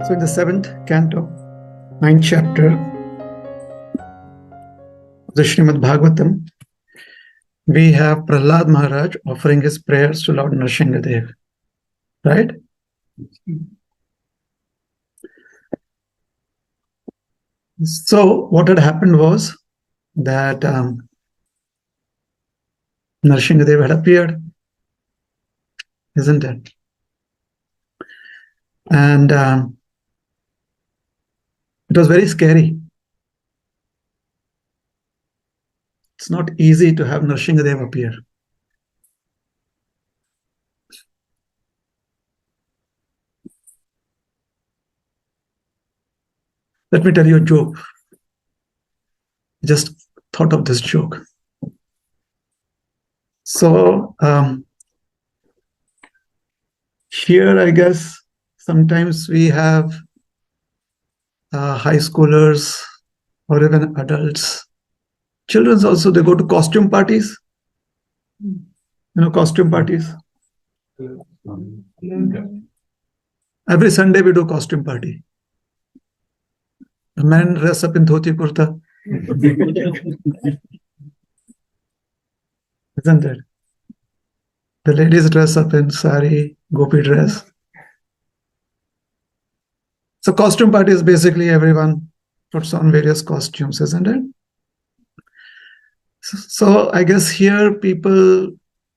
So in the 7th canto, 9th chapter of the Srimad Bhagavatam, we have Prahlad Maharaj offering his prayers to Lord Nrsingadev, right? So what had happened was that Nrsingadev had appeared, isn't it? And it was very scary. It's not easy to have Nrsingadev appear. Let me tell you a joke. Just thought of this joke. So here, I guess, sometimes we have high schoolers or even adults. Children also, they go to costume parties. You know, costume parties. Every Sunday we do costume party. The men dress up in dhoti kurta. Isn't it? The ladies dress up in sari, gopi dress. So costume party is basically everyone puts on various costumes, isn't it? So I guess here people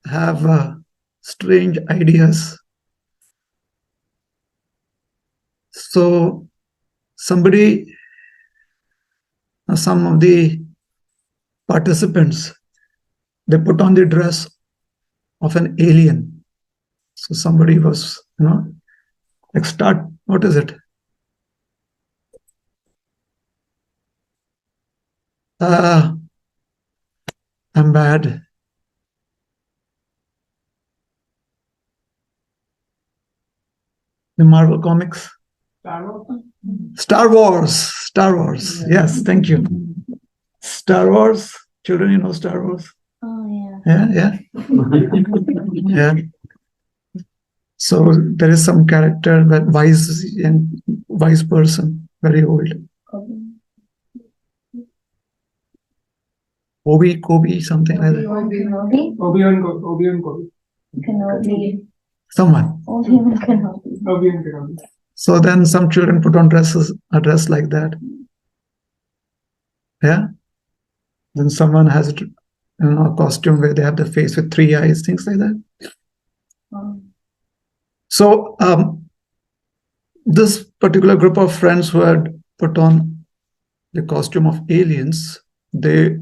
have strange ideas. So some of the participants, they put on the dress of an alien. So somebody was, like what is it? I'm bad. The Marvel comics. Star Wars. Yes, thank you. Star Wars. Children, you know Star Wars? Oh, Yeah. Yeah. So there is some character, that wise person, very old. Kobe, something like that. Obi-Wan Kenobi. Someone. Obi-Wan Kenobi. So then some children put on a dress like that. Yeah. Then someone has a costume where they have the face with 3 eyes, things like that. So this particular group of friends who had put on the costume of aliens, their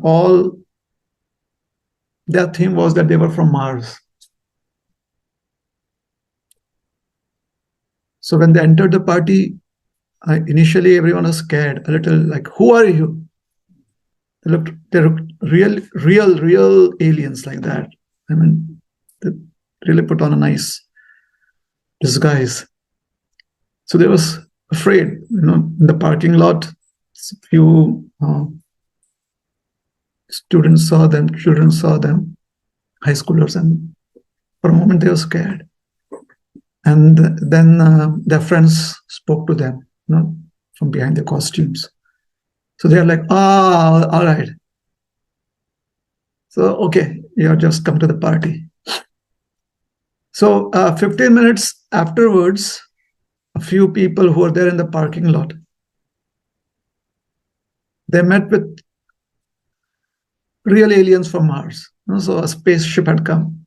theme was that they were from Mars. So when they entered the party, initially everyone was scared, a little like, who are you? They looked real aliens like that. I mean, they really put on a nice disguise. So they was afraid, in the parking lot, few children saw them, high schoolers, and for a moment they were scared. And then their friends spoke to them, from behind the costumes. So they're like, all right. So, okay, you have just come to the party. So 15 minutes afterwards, a few people who were there in the parking lot, they met with real aliens from Mars. So a spaceship had come,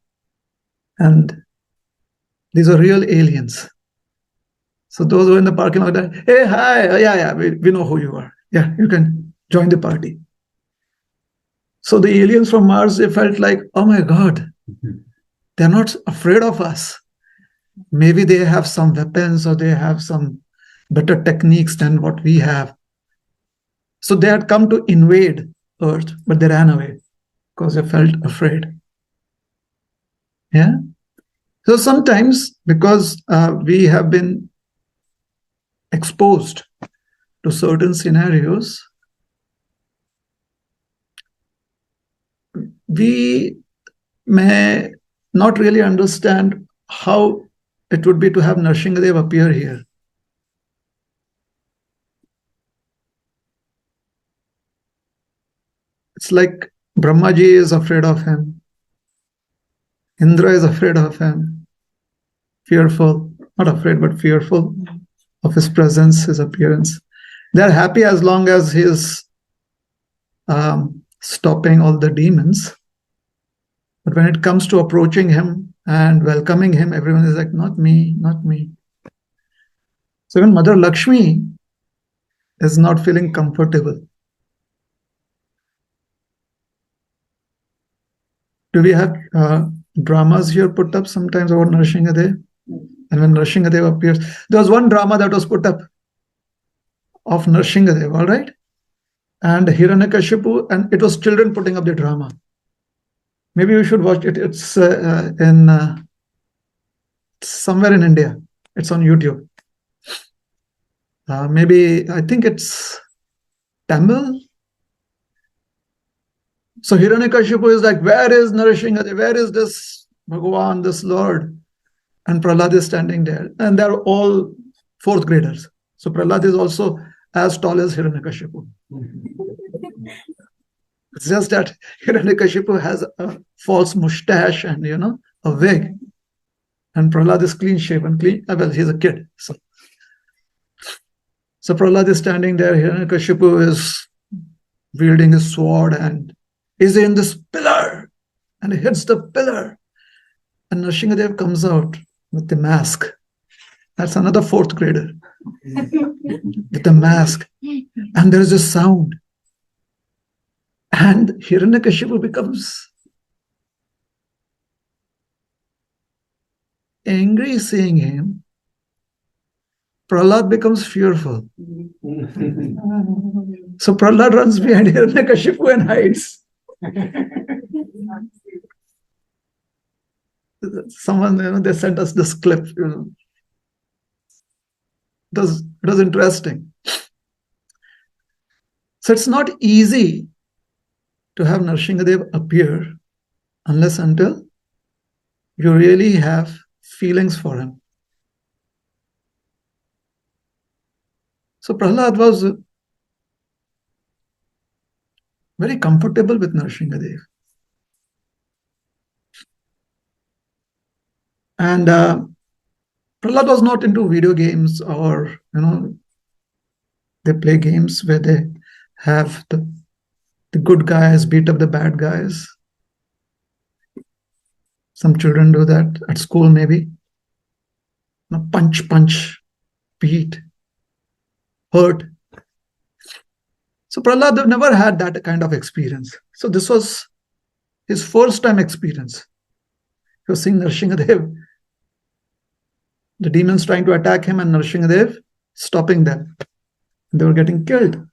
and these are real aliens. So those who were in the parking lot, hey, hi, yeah, we know who you are. Yeah, you can join the party. So the aliens from Mars, they felt like, oh my God, they're not afraid of us. Maybe they have some weapons or they have some better techniques than what we have. So they had come to invade Earth, but they ran away because they felt afraid. Yeah. So sometimes, because we have been exposed to certain scenarios, we may not really understand how it would be to have Nrsingadev appear here. It's like Brahmaji is afraid of him. Indra is afraid of him. Fearful, not afraid, but fearful of his presence, his appearance. They're happy as long as he is stopping all the demons. But when it comes to approaching him and welcoming him, everyone is like, not me, not me. So even Mother Lakshmi is not feeling comfortable. Do we have dramas here put up sometimes about Nrsingadev? And when Nrsingadev appears, there was one drama that was put up of Nrsingadev, all right? And Hiranyakashipu, and it was children putting up the drama. Maybe you should watch it. It's in somewhere in India. It's on YouTube. Maybe, I think it's Tamil. So Hiranyakashipu is like, where is Nrsingadev? Where is this Bhagavan, this Lord? And Prahlad is standing there. And they're all fourth graders. So Prahlad is also as tall as Hiranyakashipu. It's just that Hiranyakashipu has a false mustache and, a wig. And Prahlad is clean shaven, well, he's a kid. So Prahlad is standing there. Hiranyakashipu is wielding his sword and is in this pillar. And he hits the pillar. And Nrsingadev comes out with the mask. That's another fourth grader. With the mask. And there's a sound. And Hiranyakashipu becomes angry seeing him. Prahlad becomes fearful. So Prahlad runs behind Hiranyakashipu and hides. Someone, they sent us this clip. It was interesting. So it's not easy to have Nrsingadev appear unless until you really have feelings for him. So Prahlad was very comfortable with Nrsingadev. And Prahlad was not into video games or, they play games where they have the good guys beat up the bad guys. Some children do that at school, maybe. Punch, beat, hurt. So Prahlad never had that kind of experience. So this was his first time experience. He was seeing Nrsingadev, the demons trying to attack him, and Nrsingadev stopping them. They were getting killed.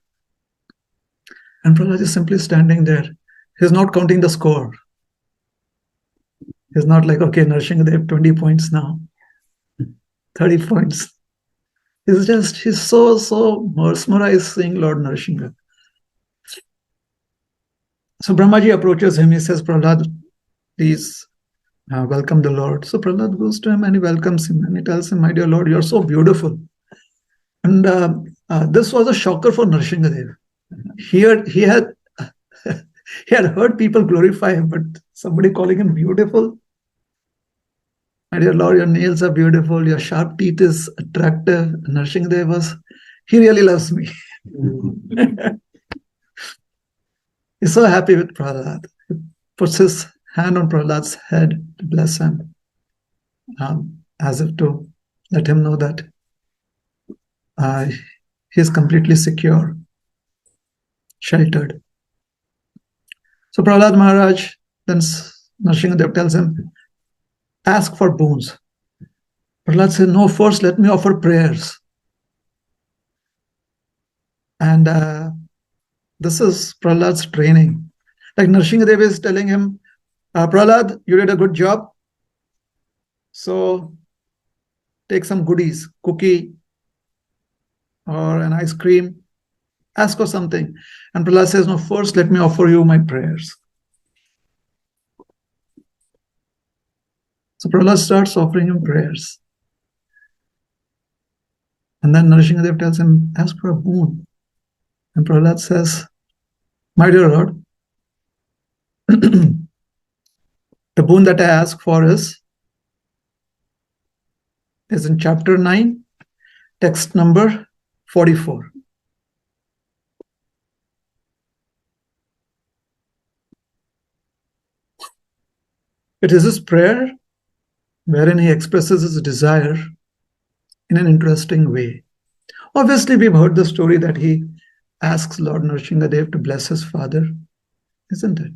And Prahlad is simply standing there. He's not counting the score. He's not like, okay, Nrsingadev 20 points now, 30 points. He's so mesmerized seeing Lord Nrsinga. So Brahmaji approaches him. He says, Prahlad, please welcome the Lord. So Prahlad goes to him and he welcomes him and he tells him, my dear Lord, you're so beautiful. And this was a shocker for Nrsingadev. He had heard people glorify him, but somebody calling him beautiful. My dear Lord, your nails are beautiful, your sharp teeth is attractive. Nrsingadev he really loves me. He's so happy with Prahlad. He puts his hand on Prahlad's head to bless him, as if to let him know that he is completely secure, sheltered. So Prahlad Maharaj, then Nrsingadev tells him, ask for boons. Prahlad says, no, first let me offer prayers. And this is Prahlad's training. Like Nrsingadev is telling him, Prahlad, you did a good job. So take some goodies, cookie or an ice cream, ask for something. And Prahlad says, no, first let me offer you my prayers. So Prahlad starts offering him prayers. And then Nrsingadev tells him, ask for a boon. And Prahlad says, my dear Lord, The boon that I ask for is in chapter 9, text number 44. It is his prayer wherein he expresses his desire in an interesting way. Obviously, we've heard the story that he asks Lord Nrsimhadev to bless his father, isn't it?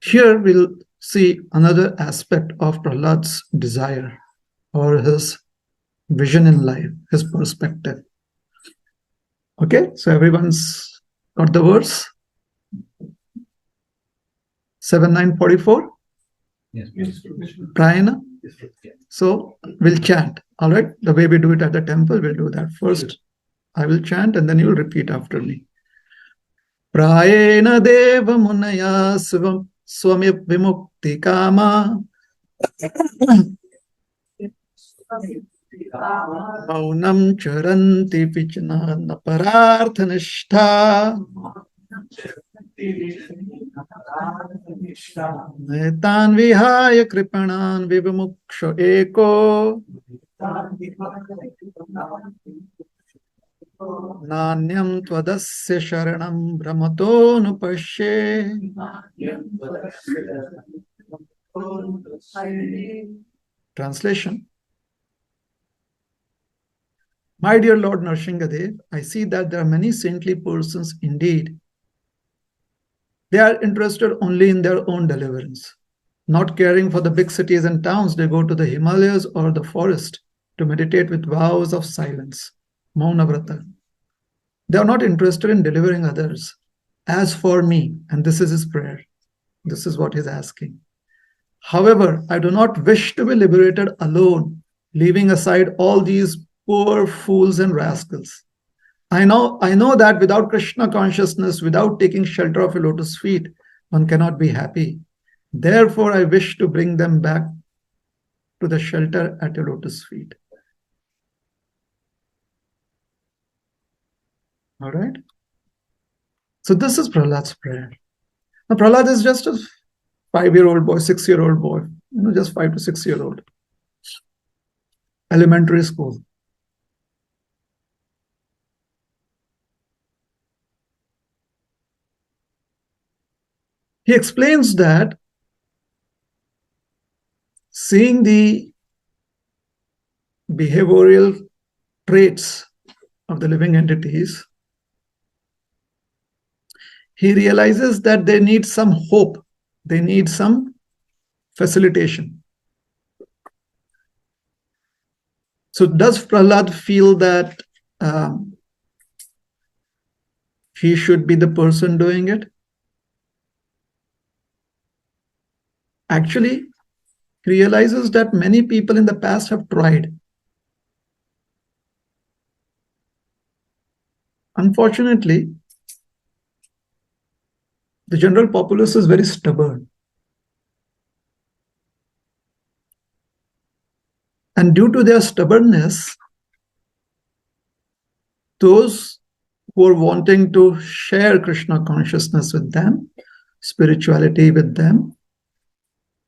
Here we'll see another aspect of Prahlad's desire or his vision in life, his perspective. Okay, so everyone's got the verse? 7944? Yes. Prayana? So we'll chant. All right, the way we do it at the temple, we'll do that first. I will chant and then you'll repeat after me. Prayena deva munaya swami vimukti kama maunam charanti vichna napararthanishta netan vihaya kripanan vivimuksha eko Nanyam tvadasya sharanam brahmato nupashe. Translation. My dear Lord Nrsimhadev, I see that there are many saintly persons indeed. They are interested only in their own deliverance. Not caring for the big cities and towns, they go to the Himalayas or the forest to meditate with vows of silence. Maunavrata. They are not interested in delivering others. As for me, and this is his prayer, this is what he's asking. However, I do not wish to be liberated alone, leaving aside all these poor fools and rascals. I know that without Krishna consciousness, without taking shelter of a lotus feet, one cannot be happy. Therefore, I wish to bring them back to the shelter at a lotus feet. All right. So this is Prahlad's prayer. Now Prahlad is just a 5-year-old boy, 6-year-old boy, just 5 to 6-year-old. Elementary school. He explains that seeing the behavioral traits of the living entities, he realizes that they need some hope, they need some facilitation. So does Prahlad feel that he should be the person doing it? Actually, he realizes that many people in the past have tried. Unfortunately, the general populace is very stubborn. And due to their stubbornness, those who are wanting to share Krishna consciousness with them, spirituality with them,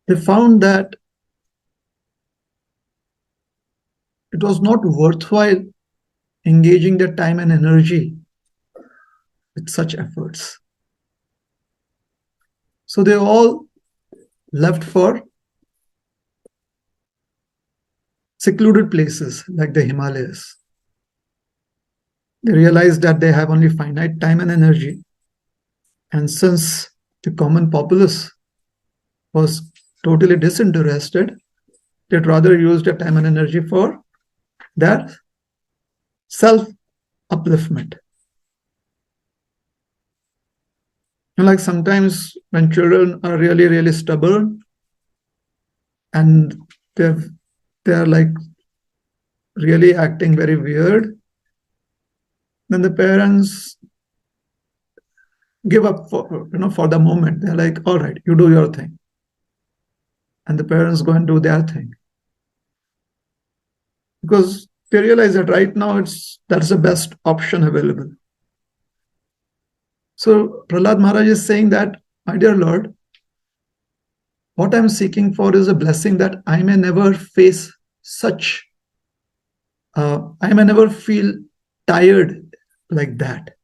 they found that it was not worthwhile engaging their time and energy with such efforts. So they all left for secluded places like the Himalayas. They realized that they have only finite time and energy. And since the common populace was totally disinterested, they'd rather use their time and energy for their self-upliftment. And like sometimes when children are really, really stubborn and they're like really acting very weird, then the parents give up for the moment. They're like, all right, you do your thing. And the parents go and do their thing. Because they realize that right now that's the best option available. So Prahlad Maharaj is saying that my dear Lord, what I'm seeking for is a blessing that I may never face such, I may never feel tired like that.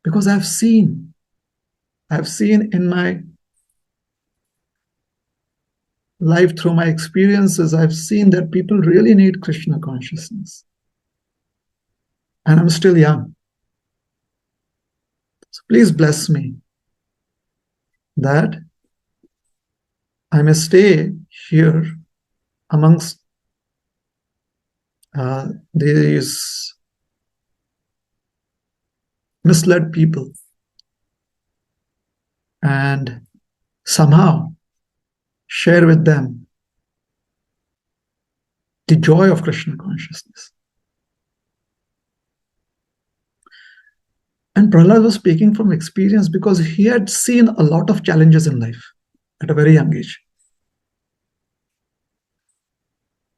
Because I've seen in my life, through my experiences, I've seen that people really need Krishna consciousness. And I'm still young. So please bless me that I may stay here amongst these misled people and somehow share with them the joy of Krishna consciousness. And Prahlad was speaking from experience because he had seen a lot of challenges in life at a very young age.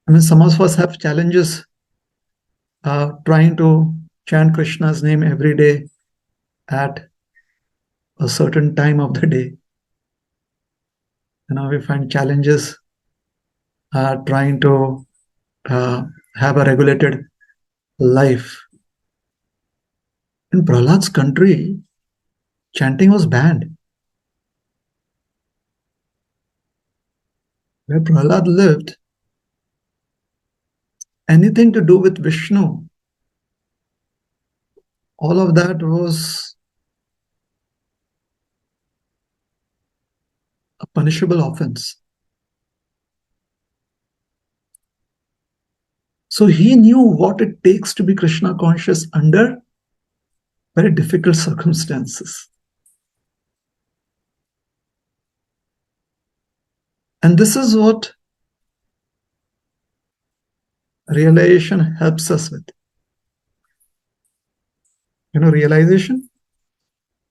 I mean, some of us have challenges trying to chant Krishna's name every day at a certain time of the day. We find challenges trying to have a regulated life. In Prahlad's country, chanting was banned. Where Prahlad lived, anything to do with Vishnu, all of that was a punishable offense. So he knew what it takes to be Krishna conscious under very difficult circumstances. And this is what realization helps us with. Realization,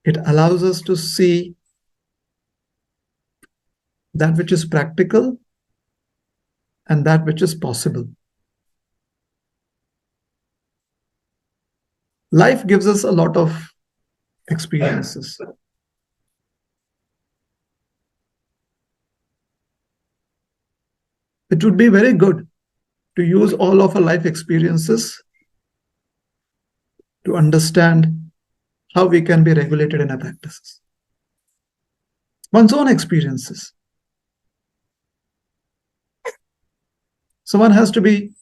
it allows us to see that which is practical and that which is possible. Life gives us a lot of experiences. It would be very good to use all of our life experiences to understand how we can be regulated in our practices. One's own experiences. So one has to be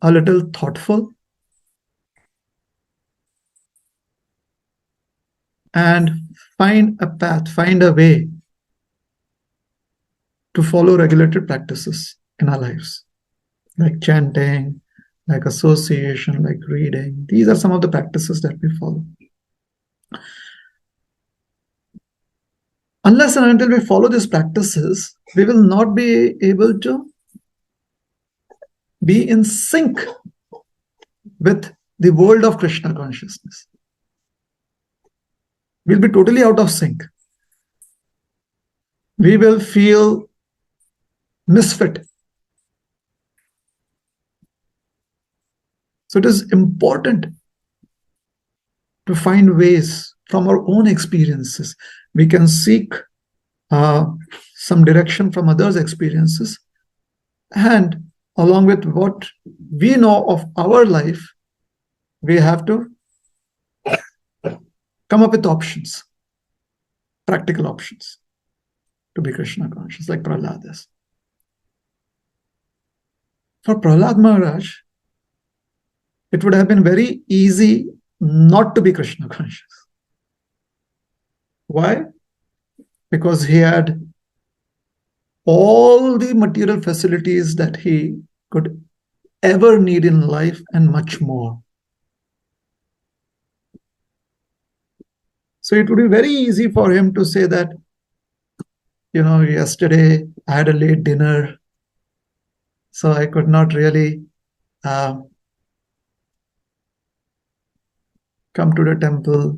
a little thoughtful and find a path, find a way to follow regulated practices in our lives, like chanting, like association, like reading. These are some of the practices that we follow. Unless and until we follow these practices, we will not be able to be in sync with the world of Krishna consciousness. We'll be totally out of sync. We will feel misfit. So it is important to find ways from our own experiences. We can seek some direction from others' experiences, and along with what we know of our life, we have to come up with options, practical options to be Krishna conscious, like Prahlad is. For Prahlad Maharaj, it would have been very easy not to be Krishna conscious. Why? Because he had all the material facilities that he could ever need in life and much more. So it would be very easy for him to say that, yesterday I had a late dinner, so I could not really come to the temple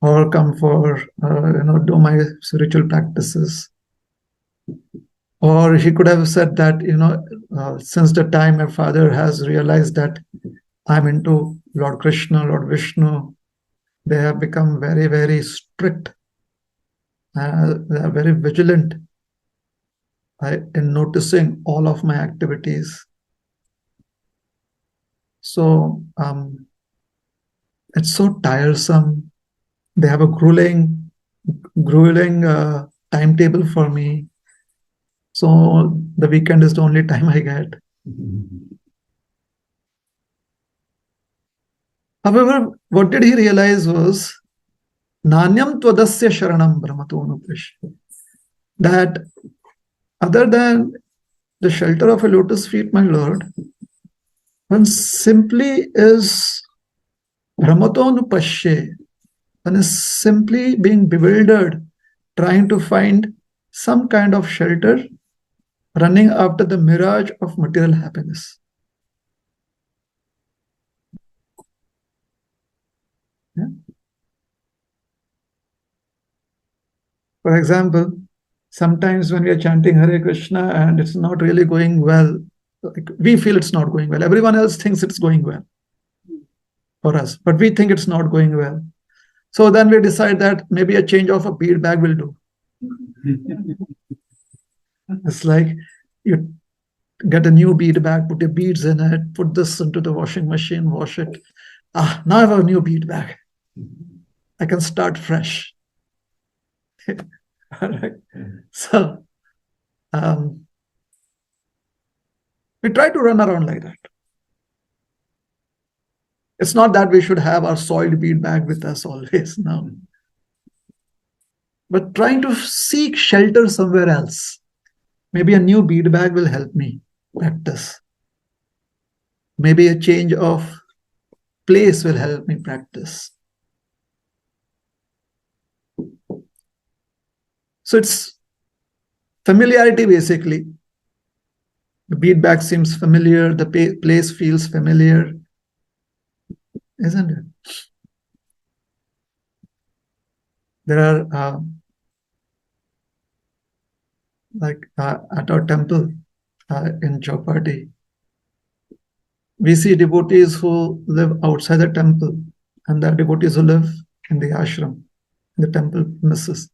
or come for, do my spiritual practices. Or he could have said that, since the time my father has realized that I'm into Lord Krishna, Lord Vishnu. They have become very, very strict. They are very vigilant in noticing all of my activities. So it's so tiresome. They have a grueling timetable for me. So the weekend is the only time I get. However, what did he realize was Nanyam Twadasya Sharanam Brahmatonupish. That other than the shelter of a lotus feet, my Lord, one simply is Brahmatonupashye. One is simply being bewildered, trying to find some kind of shelter, running after the mirage of material happiness. Yeah? For example, sometimes when we are chanting Hare Krishna and it's not really going well, like we feel it's not going well. Everyone else thinks it's going well for us, but we think it's not going well. So then we decide that maybe a change of a bead bag will do. It's like you get a new bead bag, put your beads in it, put this into the washing machine, wash it. Now I have a new bead bag. I can start fresh. All right. So we try to run around like that. It's not that we should have our soiled bead bag with us always, no. But trying to seek shelter somewhere else. Maybe a new bead bag will help me practice. Maybe a change of place will help me practice. So it's familiarity basically. The bead bag seems familiar, the place feels familiar, isn't it? There are at our temple in Chowpatty, we see devotees who live outside the temple, and there are devotees who live in the ashram, in the temple premises.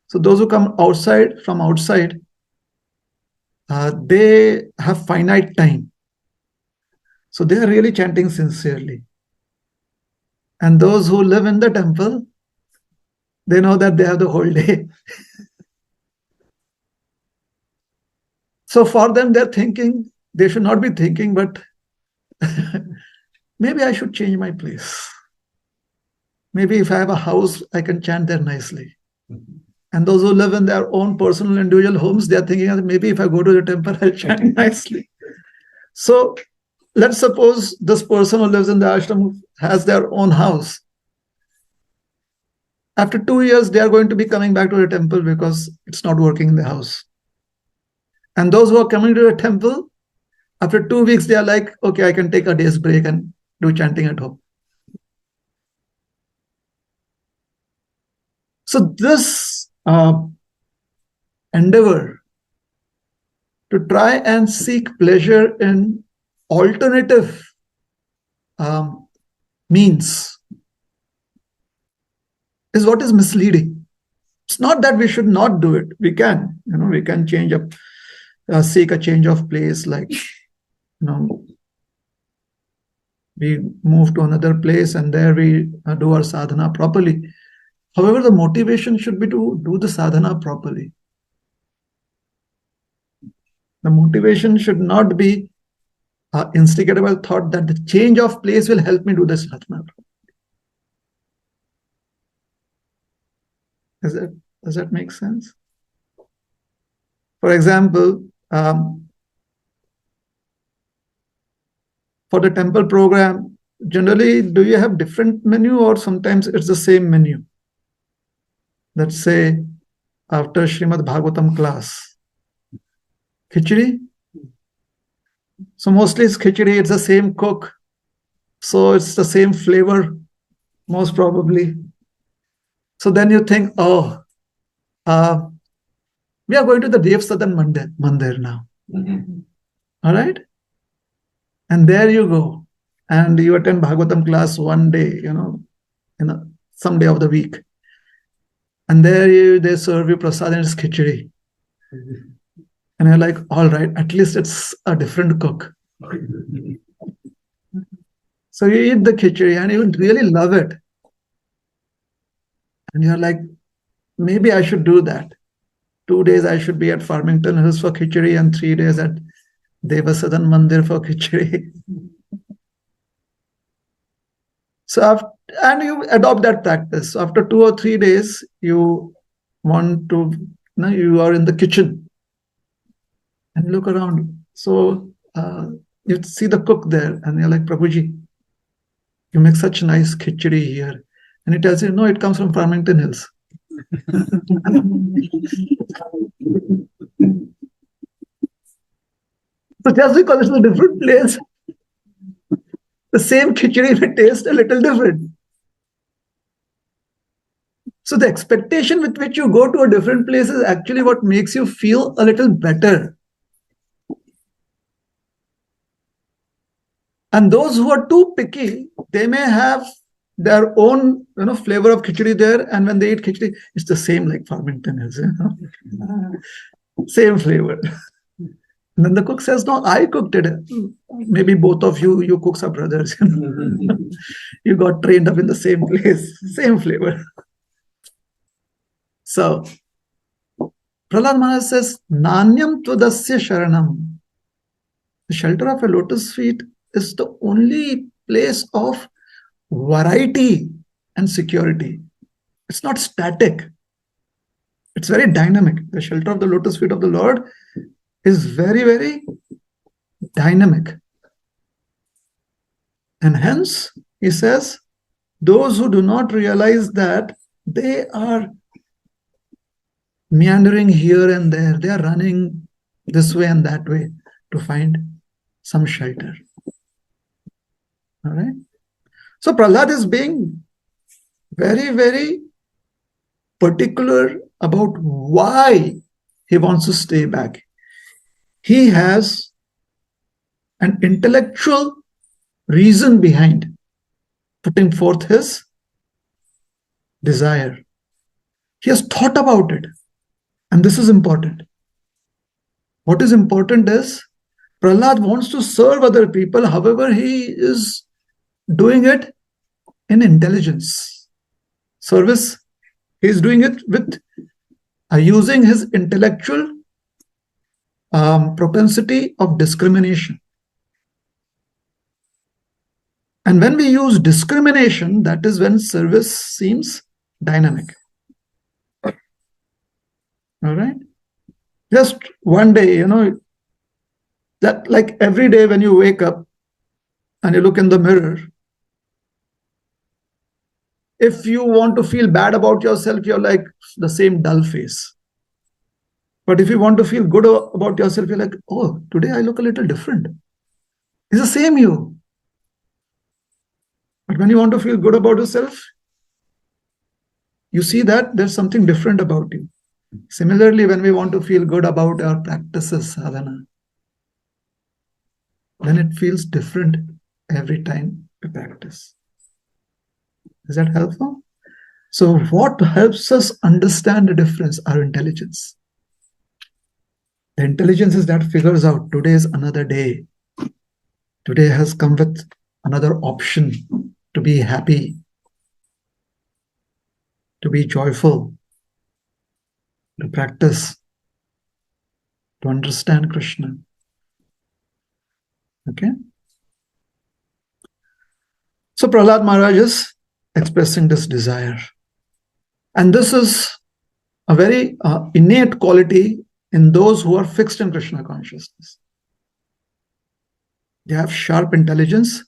So those who come from outside, they have finite time. So they are really chanting sincerely. And those who live in the temple, they know that they have the whole day. So for them, they're thinking, they should not be thinking, but maybe I should change my place. Maybe if I have a house, I can chant there nicely. And those who live in their own personal individual homes, they're thinking that maybe if I go to the temple, I'll chant nicely. So let's suppose this person who lives in the ashram has their own house. After 2 years, they are going to be coming back to the temple because it's not working in the house. And those who are coming to the temple, after 2 weeks, they are like, okay, I can take a day's break and do chanting at home. So this endeavor to try and seek pleasure in alternative means is what is misleading. It's not that we should not do it. We can, we can change up, seek a change of place, like, we move to another place and there we do our sadhana properly. However, the motivation should be to do the sadhana properly. The motivation should not be instigable thought that the change of place will help me do the sadhana. Does that make sense? For example, for the temple program, generally, do you have different menu or sometimes it's the same menu? Let's say after Srimad Bhagavatam class, khichdi. So mostly it's khichdi, it's the same cook. So it's the same flavor, most probably. So then you think, we are going to the Dev Sadan Mandir now. All right? And there you go. and you attend Bhagavatam class one day, some day of the week, and there they serve you prasad and it's khichdi. And you're like, all right, at least it's a different cook. So you eat the khichdi and you really love it. And you're like, maybe I should do that. 2 days I should be at Farmington Hills for khichdi and 3 days at Devasadan Mandir for khichdi. And you adopt that practice. So after 2 or 3 days, you want to, you are in the kitchen and look around. So you see the cook there and you're like, Prabhuji, you make such nice khichdi here. And he tells you, no, it comes from Farmington Hills. So just because it's a different place, the same khichdi may taste a little different. So the expectation with which you go to a different place is actually what makes you feel a little better. And those who are too picky, they may have their own flavor of khichdi there, and when they eat khichdi, it's the same like Farmington is, same flavor. And then the cook says, no, I cooked it. Maybe both of you cooks are brothers. You got trained up in the same place, same flavor. So Prahlad Maharaj says, Nanyam Tvadasya Sharanam. The shelter of a lotus feet is the only place of variety and security. It's not static. It's very dynamic. The shelter of the lotus feet of the Lord is very, very dynamic. And hence, he says, those who do not realize that they are meandering here and there, they are running this way and that way to find some shelter. All right. So Prahlad is being very, very particular about why he wants to stay back. He has an intellectual reason behind putting forth his desire. He has thought about it. And this is important. What is important is Prahlad wants to serve other people. However, he is doing it in intelligence. Service, he is doing it with using his intellectual propensity of discrimination. And when we use discrimination, that is when service seems dynamic. All right? Just one day, that like every day when you wake up and you look in the mirror, if you want to feel bad about yourself, you're like the same dull face. But if you want to feel good about yourself, you're like, oh, today I look a little different. It's the same you. But when you want to feel good about yourself, you see that there's something different about you. Similarly, when we want to feel good about our practices, sadhana, then it feels different every time we practice. Is that helpful? So what helps us understand the difference? Our intelligence. The intelligence is that figures out today is another day. Today has come with another option to be happy, to be joyful, to practice, to understand Krishna. Okay? So Prahlad Maharaj is expressing this desire. And this is a very innate quality in those who are fixed in Krishna consciousness. They have sharp intelligence,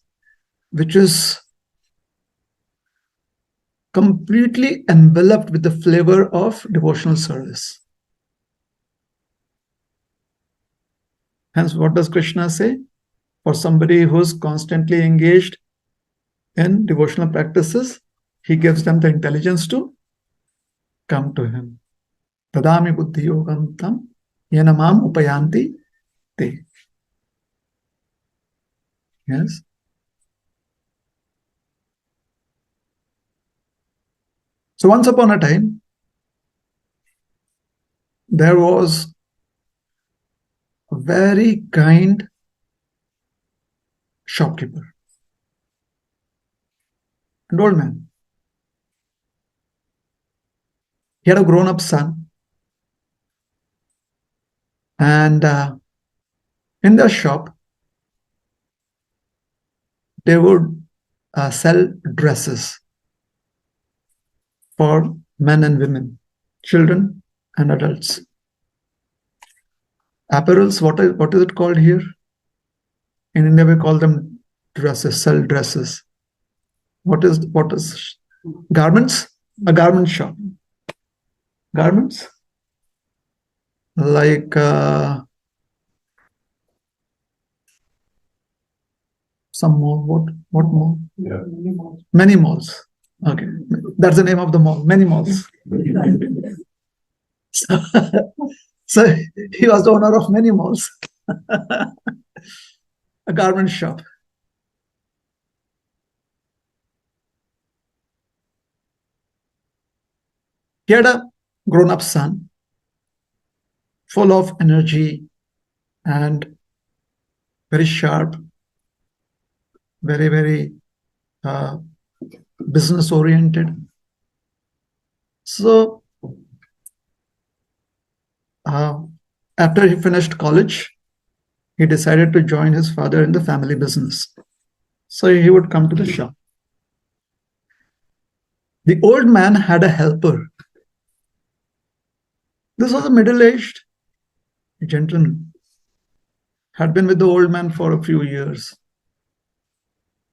which is completely enveloped with the flavor of devotional service. Hence, what does Krishna say? For somebody who's constantly engaged in devotional practices, he gives them the intelligence to come to him. Tadami buddhi yogam tam yanamam upayanti te. Yes. So once upon a time, there was a very kind shopkeeper, an old man. He had a grown-up son, and in their shop, they would sell dresses for men and women, children and adults. Apparels, what is it called here? In India, we call them dresses, sell dresses. What is garments? A garment shop. Garments? Like some more. What more? Yeah. Many malls. Okay. That's the name of the mall. Many malls. So he was the owner of many malls. A garment shop. He had a grown-up son, full of energy and very sharp, very uh, business oriented. So after he finished college, he decided to join his father in the family business. So he would come to the shop. The old man had a helper. This was a middle-aged gentleman, had been with the old man for a few years.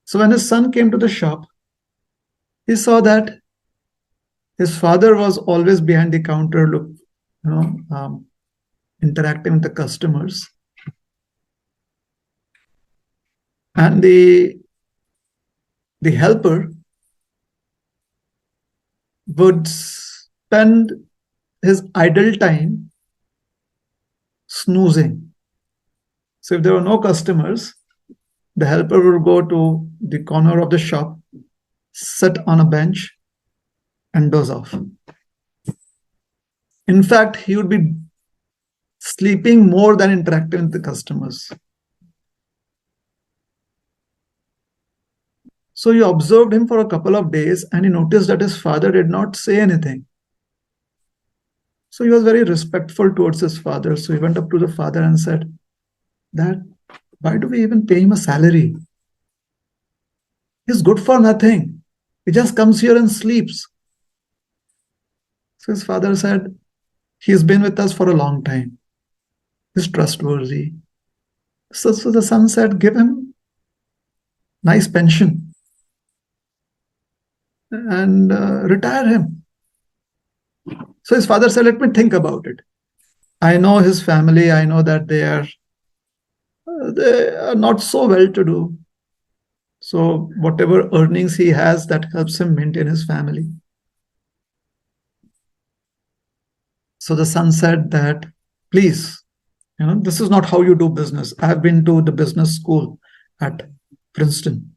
So when his son came to the shop, he saw that his father was always behind the counter, interacting with the customers. And the helper would spend his idle time snoozing. So if there were no customers, the helper would go to the corner of the shop, sit on a bench, and doze off. In fact, he would be sleeping more than interacting with the customers. So he observed him for a couple of days, and he noticed that his father did not say anything. So he was very respectful towards his father. So he went up to the father and said, "Dad, why do we even pay him a salary? He's good for nothing. He just comes here and sleeps." So his father said, "He's been with us for a long time. He's trustworthy." So the son said, "Give him nice pension and retire him." So his father said, "Let me think about it. I know his family. I know that they are not so well to do. So whatever earnings he has, that helps him maintain his family." So the son said that, "Please, this is not how you do business. I have been to the business school at Princeton,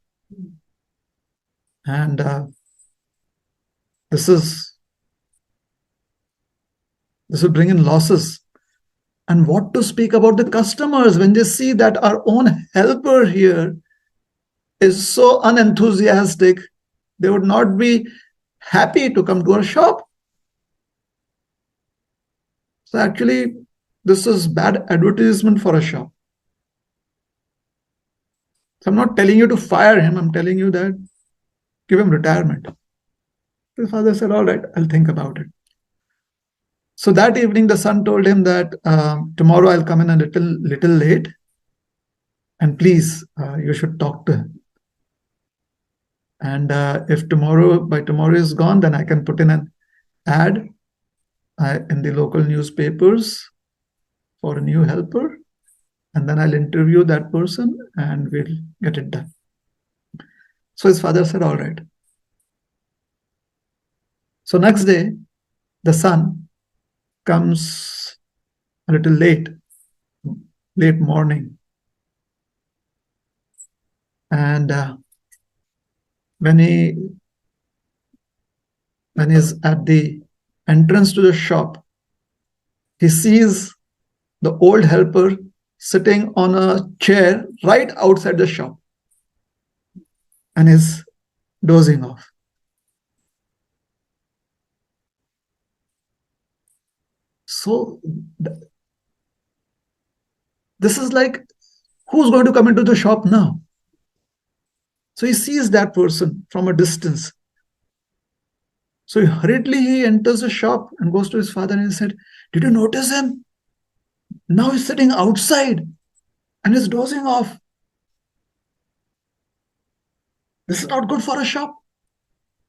and this will bring in losses. And what to speak about the customers when they see that our own helper here is so unenthusiastic, they would not be happy to come to our shop. So actually, this is bad advertisement for a shop. So I'm not telling you to fire him. I'm telling you that give him retirement." The father said, "All right, I'll think about it." So that evening, the son told him that tomorrow I'll come in a little late, and please, you should talk to him. And if by tomorrow is gone, then I can put in an ad in the local newspapers for a new helper, and then I'll interview that person and we'll get it done. So his father said, "All right." So next day, the son comes a little late morning, and when he when he's at the entrance to the shop, he sees the old helper sitting on a chair right outside the shop and is dozing off. So this is like, who's going to come into the shop now? So he sees that person from a distance. So hurriedly he enters the shop and goes to his father and he said, "Did you notice him? Now he's sitting outside and is dozing off. This is not good for a shop."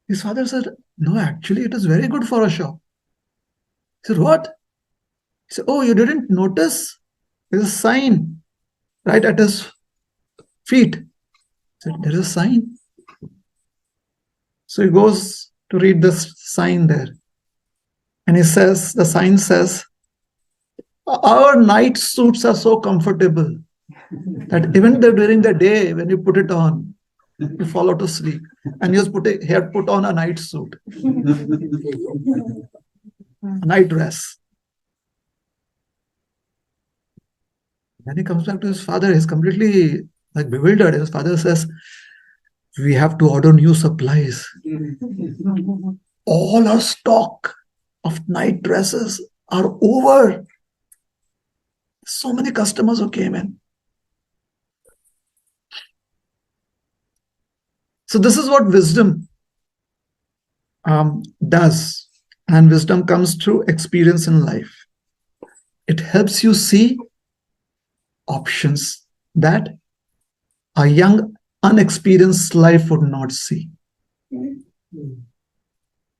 His father said, "No, actually it is very good for a shop." He said, "What?" He said, "Oh, you didn't notice? There's a sign right at his feet." He said, "There is a sign." So he goes to read this sign there. And he says, the sign says, "Our night suits are so comfortable that even during the day, when you put it on, you fall out of sleep." And he had put on a night suit, a night dress. When he comes back to his father, he's completely like bewildered. His father says, "We have to order new supplies. All our stock of night dresses are over. So many customers who came in." So this is what wisdom does. And wisdom comes through experience in life. It helps you see options that a young, unexperienced life would not see.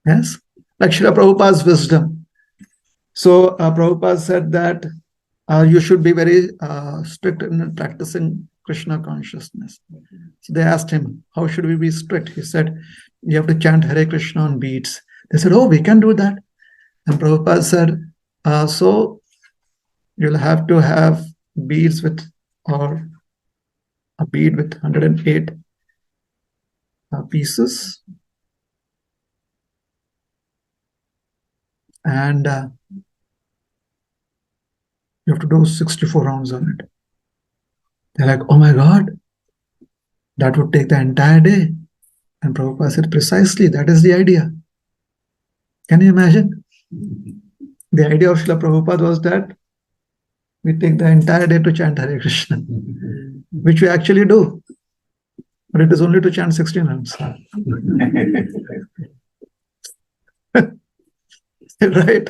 Yes? Like Srila Prabhupada's wisdom. So Prabhupada said that you should be very strict in practicing Krishna consciousness. So they asked him, "How should we be strict?" He said, "You have to chant Hare Krishna on beats." They said, "Oh, we can do that." And Prabhupada said, "So you'll have to have beads with, or a bead with 108 pieces. And you have to do 64 rounds on it." They're like, "Oh my God, that would take the entire day." And Prabhupada said, "Precisely, that is the idea." Can you imagine? The idea of Srila Prabhupada was that we take the entire day to chant Hare Krishna, which we actually do. But it is only to chant 16 rounds. Right?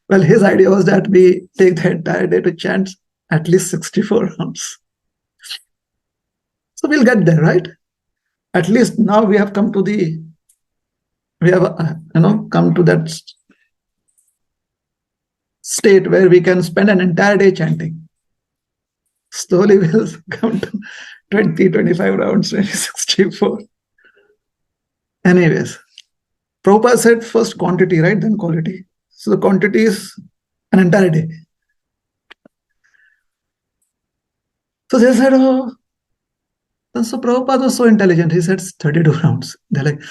Well, his idea was that we take the entire day to chant at least 64 rounds. So we'll get there, right? At least now we have come to come to that state where we can spend an entire day chanting. Slowly we'll come to 20, 25 rounds, 20, 64. Anyways, Prabhupada said first quantity, right? Then quality. So the quantity is an entire day. So they said, "Oh." And so Prabhupada was so intelligent. He said 32 rounds. They're like,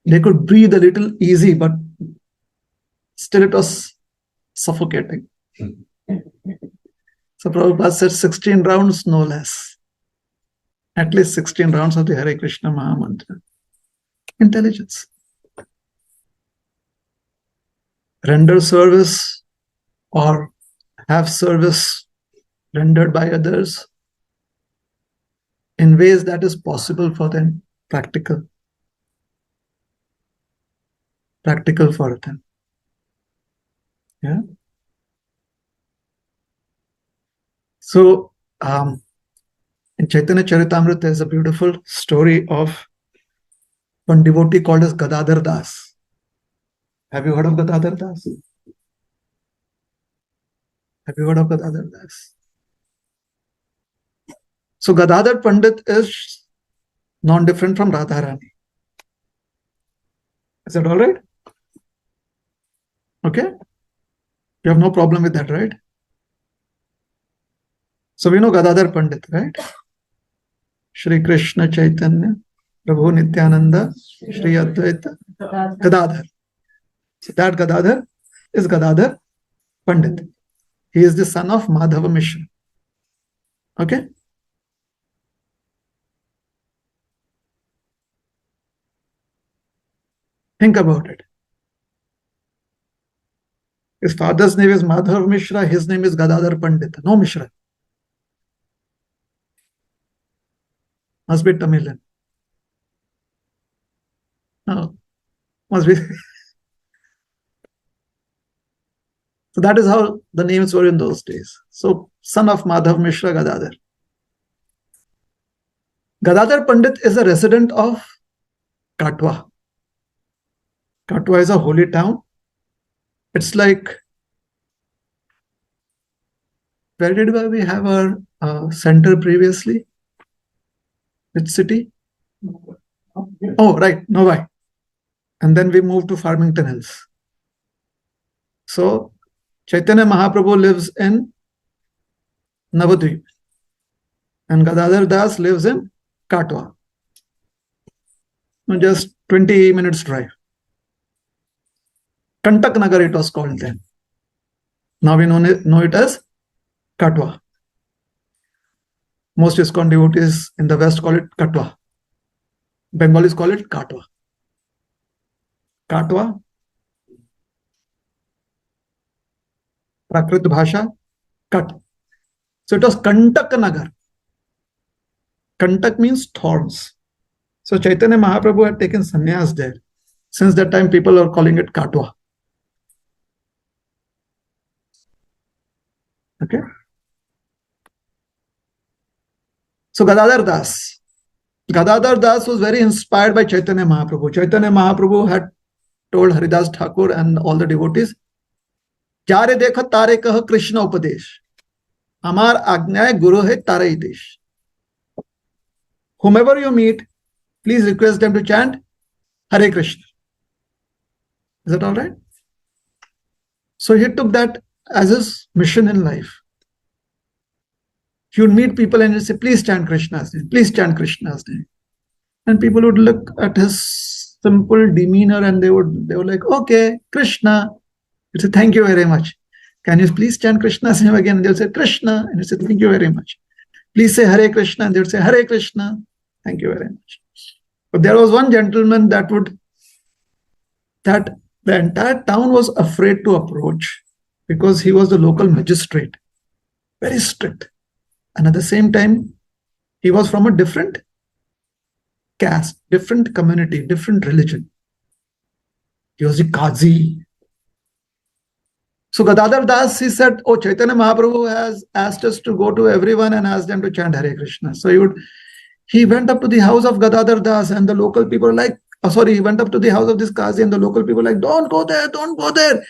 they could breathe a little easy, but still it was suffocating. So Prabhupada said 16 rounds, no less. At least 16 rounds of the Hare Krishna Maha Mantra. Intelligence. Render service or have service rendered by others in ways that is possible for them, practical for them. Yeah. So in Chaitanya Charitamrita, there's a beautiful story of one devotee called as Gadadhar Das. Have you heard of Gadadhar Das? Have you heard of Gadadhar Das? So Gadadhar Pandit is non-different from Radharani. Is that all right? Okay? You have no problem with that, right? So we know Gadadhar Pandit, right? Shri Krishna Chaitanya Prabhu Nityananda, Shri Advaita, Gadadhar. So that Gadadhar is Gadadhar Pandit. He is the son of Madhava Mishra. Okay? Think about it. His father's name is Madhava Mishra, his name is Gadadhar Pandit. No Mishra. Must be Tamilian. No, must be. So that is how the names were in those days. So, son of Madhav Mishra Gadadhar. Gadadhar Pandit is a resident of Katwa. Katwa is a holy town. It's like, where did we have our center previously? Which city? Oh, right, Novi. And then we moved to Farmington Hills. So, Chaitanya Mahaprabhu lives in Navadvip. And Gadadhar Das lives in Katwa. Just 20 minutes drive. Kantak Nagar it was called then. Now we know it as Katwa. Most ISKCON devotees in the West call it Katwa. Bengalis call it Katwa. Katwa. Prakrit Bhasha, Kat. So it was Kantak Nagar. Kantak means thorns. So Chaitanya Mahaprabhu had taken sannyas there. Since that time, people are calling it Katwa. Okay. So Gadadhar Das. Gadadhar Das was very inspired by Chaitanya Mahaprabhu. Chaitanya Mahaprabhu had told Haridas Thakur and all the devotees, Jare dekha tare kah Krishna upadesh. Amar agnay guru hai tare desh. Whomever you meet, please request them to chant Hare Krishna. Is that all right? So he took that as his mission in life. He would meet people and he'd say, please chant Krishna's name, please chant Krishna's name. And people would look at his simple demeanor and they were like, okay, Krishna. He'd say, thank you very much. Can you please chant Krishna's name again? And they'll say, Krishna. And he'd say, thank you very much. Please say Hare Krishna. And they would say, Hare Krishna. Thank you very much. But there was one gentleman that the entire town was afraid to approach because he was the local magistrate, very strict. And at the same time, he was from a different caste, different community, different religion. He was the Qazi. So Gadadhar Das, he said, oh, Chaitanya Mahaprabhu has asked us to go to everyone and ask them to chant Hare Krishna. So he went up to the house of Gadadhar Das and the local people were like, he went up to the house of this Qazi and the local people were like, don't go there, don't go there.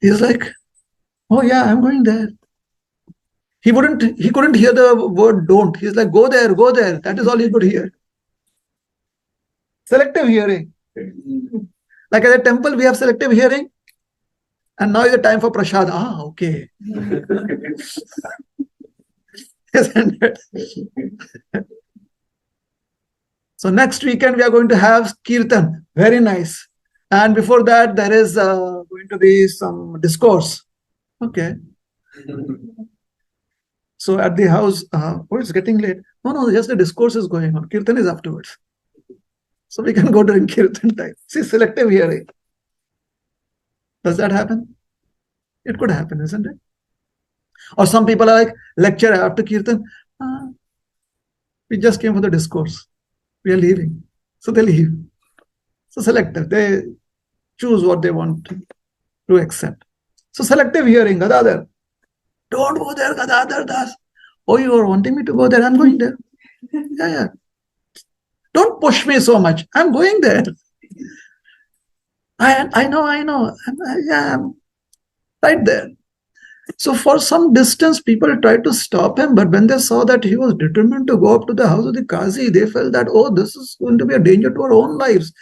He's like, oh yeah, I'm going there. He couldn't hear the word don't. He's like, go there, go there. That is all he could hear. Selective hearing. Like at a temple, we have selective hearing. And now is the time for prasad. Ah, okay. Isn't it? So next weekend, we are going to have Kirtan. Very nice. And before that, there is going to be some discourse. Okay. So at the house, it's getting late. No, just the discourse is going on. Kirtan is afterwards. So we can go during Kirtan time. See, selective hearing. Does that happen? It could happen, isn't it? Or some people are like, lecture after Kirtan. We just came for the discourse. We are leaving. So they leave. So selective. They choose what they want to accept. So selective hearing, Gadadhar. Don't go there, Gadadhar Das. Oh, you are wanting me to go there? I'm going there. Yeah. Don't push me so much. I'm going there. I know. I'm right there. So for some distance, people tried to stop him. But when they saw that he was determined to go up to the house of the Qazi, they felt that, oh, this is going to be a danger to our own lives.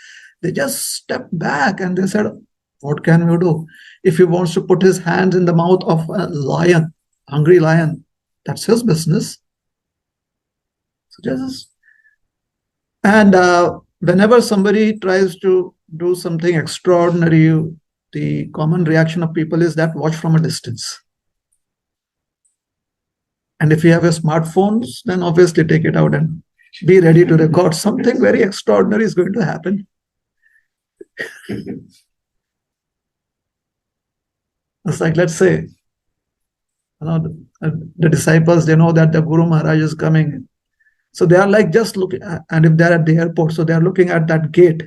They just stepped back and they said, what can we do? If he wants to put his hands in the mouth of a lion, hungry lion, that's his business. So And whenever somebody tries to do something extraordinary, the common reaction of people is that watch from a distance. And if you have a smartphones, then obviously take it out and be ready to record. Something very extraordinary is going to happen. It's like, let's say, the disciples, they know that the Guru Maharaj is coming. So they are like just looking, and if they're at the airport, so they are looking at that gate.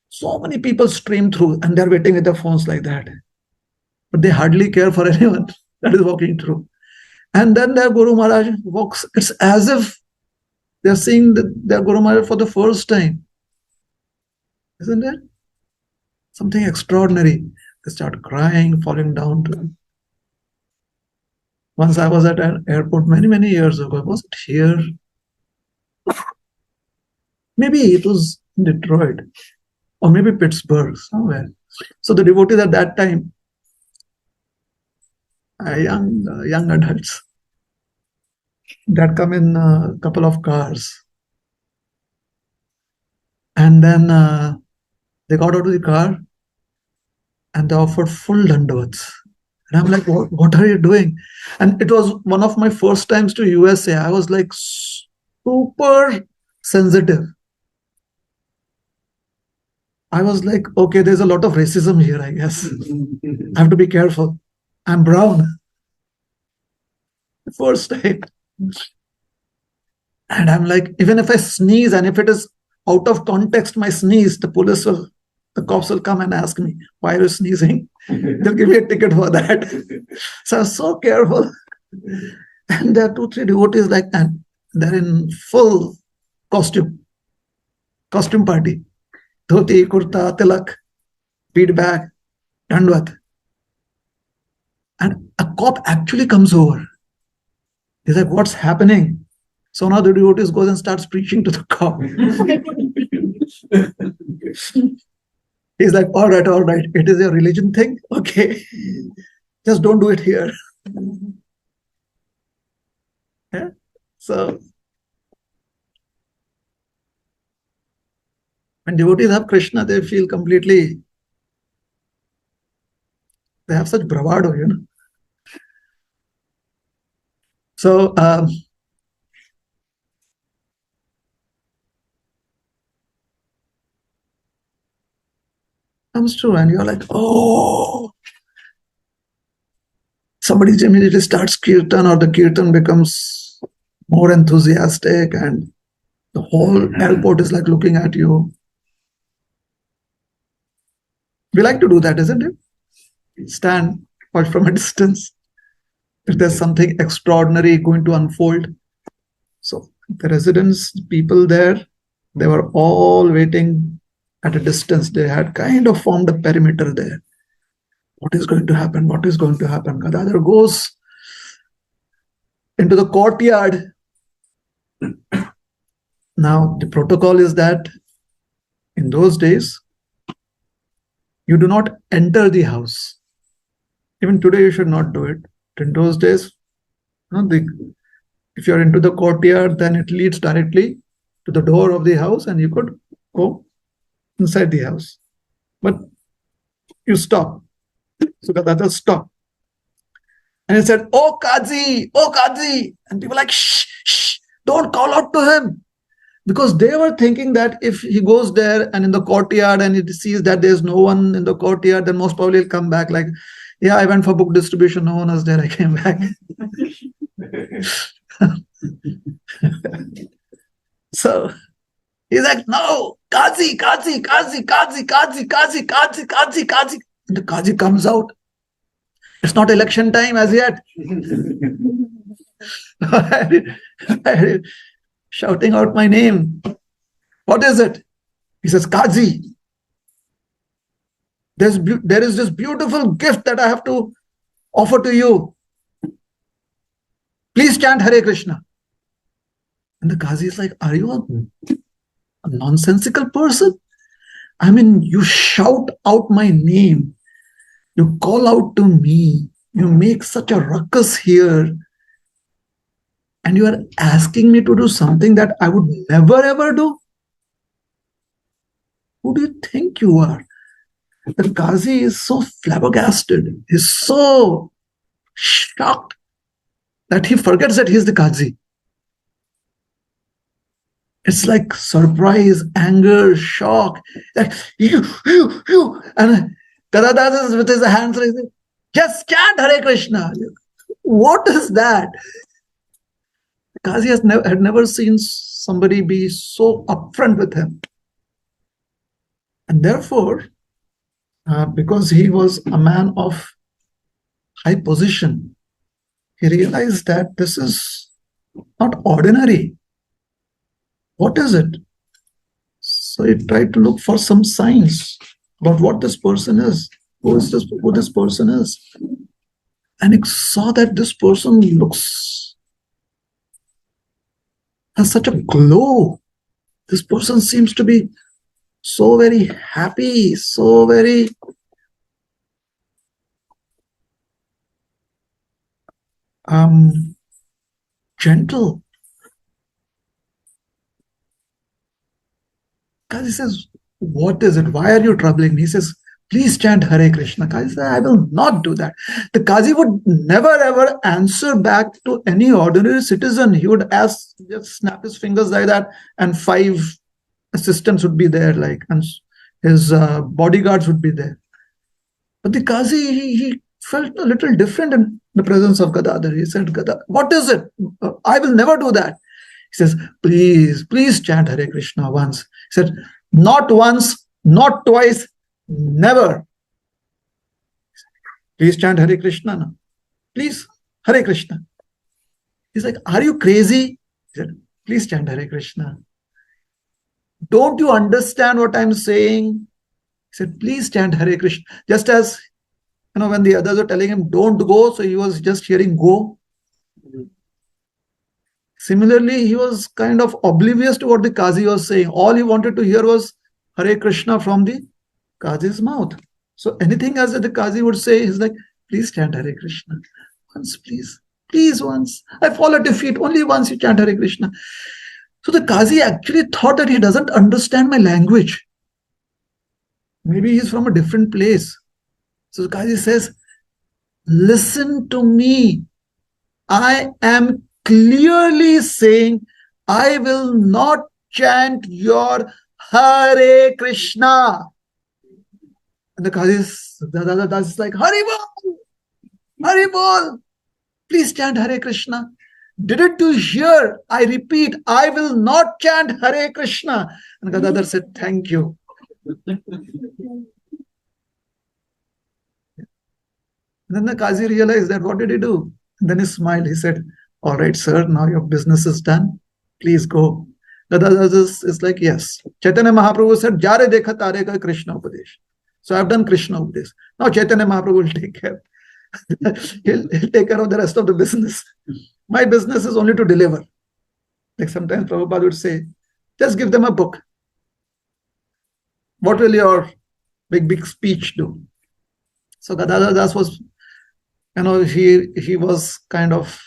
So many people stream through and they're waiting with their phones like that. But they hardly care for anyone that is walking through. And then their Guru Maharaj walks. It's as if they're seeing their Guru Maharaj for the first time. Isn't it? Something extraordinary. They start crying, falling down to him. Once I was at an airport many years ago. Was it here? Maybe it was in Detroit or maybe Pittsburgh, somewhere. So the devotees at that time, young adults, that come in a couple of cars. And then they got out of the car and they offered full dandavats. And I'm like, what are you doing? And it was one of my first times to USA. I was like super sensitive. I was like, okay, there's a lot of racism here, I guess. I have to be careful. I'm brown. First time. And I'm like, even if I sneeze and if it is out of context, my sneeze, the cops will come and ask me, why are you sneezing? They'll give me a ticket for that. So I was so careful. And there are 2-3 devotees like that. They're in full costume party. Dhoti, kurta, tilak, bead bag, dandvat. And a cop actually comes over. He's like, what's happening? So now the devotees goes and starts preaching to the cop. He's like, all right. It is a religion thing. Okay. Just don't do it here. Yeah. So when devotees have Krishna, they feel completely, they have such bravado, So comes true, and you're like, oh, somebody immediately starts kirtan, or the kirtan becomes more enthusiastic, and the whole airport is like looking at you. We like to do that, isn't it? Stand, watch from a distance. If there's something extraordinary going to unfold. So the residents, people there, they were all waiting at a distance. They had kind of formed a perimeter there. What is going to happen? What is going to happen? Gadadhar goes into the courtyard. Now, the protocol is that in those days, you do not enter the house. Even today, you should not do it. In those days, if you're into the courtyard, then it leads directly to the door of the house and you could go inside the house. But you stop. So Gadadhar stopped. And he said, oh Kazi. And people were like, shh, don't call out to him. Because they were thinking that if he goes there and in the courtyard and he sees that there's no one in the courtyard, then most probably he'll come back like, yeah, I went for book distribution, no one was there, I came back. So he's like, no, Kazi. And the Kazi comes out. It's not election time as yet. Shouting out my name. What is it? He says, Kazi, there is this beautiful gift that I have to offer to you. Please chant Hare Krishna. And the Kazi is like, are you a nonsensical person? I mean, you shout out my name. You call out to me. You make such a ruckus here. and you are asking me to do something that I would never ever do? Who do you think you are? The Qazi is so flabbergasted. He's so shocked that he forgets that he's the Qazi. It's like surprise, anger, shock. Like, you. And Kadadas is with his hands raised. Just chant Hare Krishna. What is that? Qazi had never seen somebody be so upfront with him. And therefore, because he was a man of high position, he realized that this is not ordinary. What is it? So he tried to look for some signs about what this person is, who this person is. And he saw that this person has such a glow. This person seems to be so very happy, so very gentle. Kazi says, what is it? Why are you troubling me? He says, please chant Hare Krishna. Kazi says, I will not do that. The Kazi would never ever answer back to any ordinary citizen. He would just snap his fingers like that, and 5 assistants would be there, and his bodyguards would be there. But the Qazi, he felt a little different in the presence of Gadadhar. He said, Gadadhar, what is it? I will never do that. He says, please chant Hare Krishna once. He said, not once, not twice, never. Please chant Hare Krishna now. Please, Hare Krishna. He's like, are you crazy? He said, please chant Hare Krishna. Don't you understand what I'm saying? He said, please chant Hare Krishna. Just as, when the others were telling him, don't go, so he was just hearing go. Similarly, he was kind of oblivious to what the Qazi was saying. All he wanted to hear was Hare Krishna from the Qazi's mouth. So anything else that the Qazi would say, he's like, please chant Hare Krishna. Once, please. Please, once. I fall at your feet. Only once you chant Hare Krishna. So the Qazi actually thought that he doesn't understand my language. Maybe he's from a different place. So the Qazi says, listen to me. I am clearly saying, I will not chant your Hare Krishna. And the Qazi is like, Haribol! Haribol! Please chant Hare Krishna. Didn't you hear? I repeat, I will not chant Hare Krishna. And Gadadhar said, thank you. And then the Qazi realized that, what did he do? And then he smiled. He said, all right, sir, now your business is done. Please go. Gadadhar is like, yes. Chaitanya Mahaprabhu said, Jare dekha tare ka Krishna Upadesh. So I've done Krishna Upadesh. Now Chaitanya Mahaprabhu will take care. he'll take care of the rest of the business. My business is only to deliver. Like sometimes Prabhupada would say, just give them a book. What will your big speech do? So Gadadhar Das was, he was kind of